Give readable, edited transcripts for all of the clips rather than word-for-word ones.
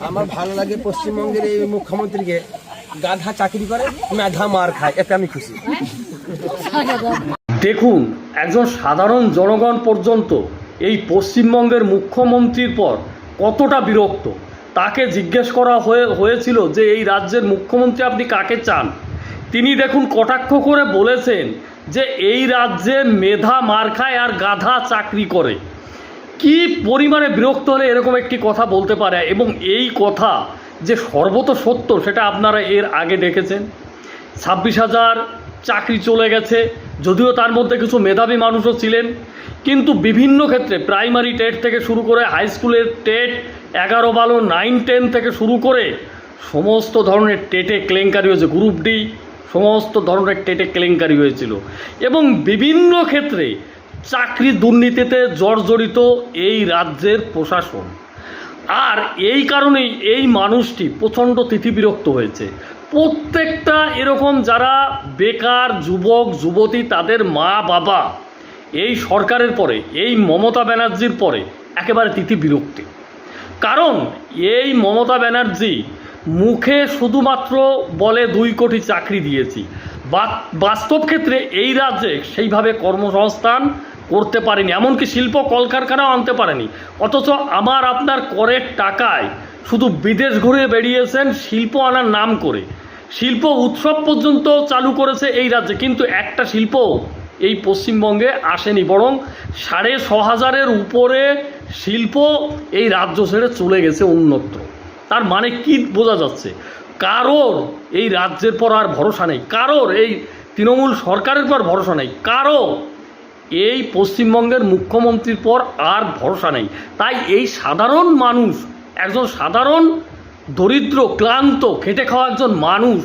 আমার ভালো লাগে পশ্চিমবঙ্গের এই মুখ্যমন্ত্রীকে গাধা চাকরি করে মেধা মার খায়, এতে আমি খুশি। দেখুন, একজন সাধারণ জনগণ পর্যন্ত এই পশ্চিমবঙ্গের মুখ্যমন্ত্রীর পর কতটা বিরক্ত। তাকে জিজ্ঞেস করা হয়েছিল যে এই রাজ্যের মুখ্যমন্ত্রী আপনি কাকে চান। তিনি দেখুন কটাক্ষ করে বলেছেন যে এই রাজ্যে মেধা মার খায় আর গাধা চাকরি করে। কি পরিমাণে বিরক্ত হলে এরকম একটি কথা বলতে পারে, এবং এই কথা যে সর্বত সত্য সেটা আপনারা এর আগে দেখেছেন। 26,000 চাকরি চলে গেছে, যদিও তার মধ্যে কিছু মেধাবী মানুষও ছিলেন, কিন্তু বিভিন্ন ক্ষেত্রে প্রাইমারি টেট থেকে শুরু করে হাই স্কুলের টেট, 11, 12, 9, 10 থেকে শুরু করে সমস্ত ধরনের টেটে কেলেঙ্কারি হয়েছে। গ্রুপ ডি সমস্ত ধরনের টেটে কেলেঙ্কারি হয়েছিল, এবং বিভিন্ন ক্ষেত্রে চাকরি দুর্নীতিতে জর্জরিত এই রাজ্যের প্রশাসন। আর এই কারণেই এই মানুষটি প্রচণ্ড তিথিবিরক্ত হয়েছে। প্রত্যেকটা এরকম যারা বেকার যুবক যুবতী, তাদের মা বাবা এই সরকারের পরে, এই মমতা ব্যানার্জির পরে একেবারে তিথিবিরক্তি। কারণ এই মমতা ব্যানার্জি মুখে শুধুমাত্র বলে 2 কোটি চাকরি দিয়েছি, বাস্তব ক্ষেত্রে এই রাজ্যে সেইভাবে কর্মসংস্থান করতে পারেনি, এমনকি শিল্প কলকারখানাও আনতে পারেনি। অথচ আমার আপনার করের টাকায় শুধু বিদেশ ঘুরে বেরিয়েছেন শিল্প আনার নাম করে। শিল্প উৎসব পর্যন্ত চালু করেছে এই রাজ্যে, কিন্তু একটা শিল্প এই পশ্চিমবঙ্গে আসেনি, বরং 6,500-এর উপরে শিল্প এই রাজ্য ছেড়ে চলে গেছে অন্যত্র। তার মানে কি বোঝা যাচ্ছে? কারোর এই রাজ্যের পর আর ভরসা নেই, কারোর এই তৃণমূল সরকারের পর ভরসা নেই, কারো এই পশ্চিমবঙ্গের মুখ্যমন্ত্রীর পর আর ভরসা নেই। তাই এই সাধারণ মানুষ, একজন সাধারণ দরিদ্র ক্লান্ত খেটে খাওয়া একজন মানুষ,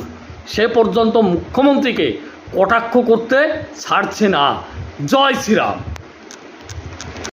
সে পর্যন্ত মুখ্যমন্ত্রীকে কটাক্ষ করতে ছাড়ছে না। জয় শ্রীরাম।